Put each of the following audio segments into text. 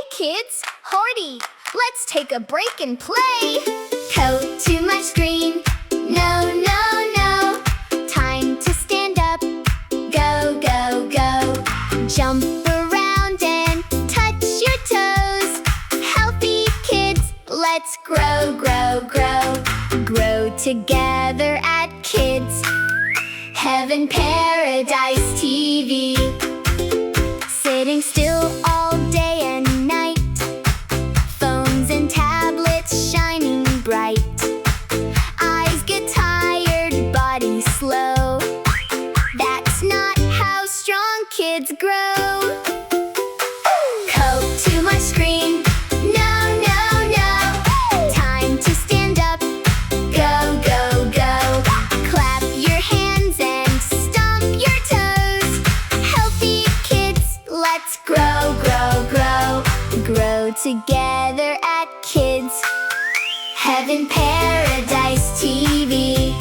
kids, Hardy, let's take a break and play. Go to my screen. No, no, no. Time to stand up. Go, go, go. Jump around and touch your toes. Healthy kids, let's grow, grow, grow. Grow together at Kids Heaven Paradise TV. Sitting still all day and night. Phones and tablets shining bright. Eyes get tired, body slow. That's not how strong kids grow. Go to my screen. No, no, no. Time to stand up. Go, go, go. Clap your hands and stomp your toes. Healthy kids, let's grow, grow, grow. Grow together at Kids Heaven Paradise TV.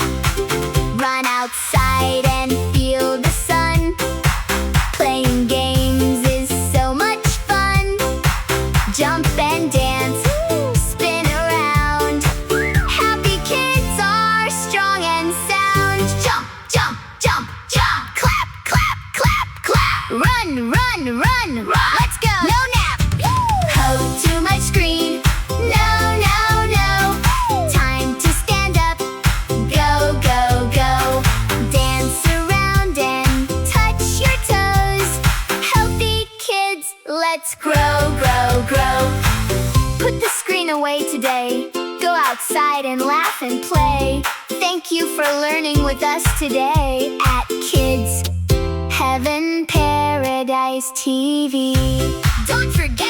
Run outside and feel the sun. Playing games is so much fun. Jump and dance, spin around. Happy kids are strong and sound. Jump, jump, jump, jump. Clap, clap, clap, clap. Run, run, run, run. Let's go. No nap. Go to my screen. No, no, no. Time to stand up. Go, go, go. Dance around and touch your toes. Healthy kids, let's grow, grow, grow. Put the screen away today. Go outside and laugh and play. Thank you for learning with us today at Kids Heaven Paradise TV. Don't forget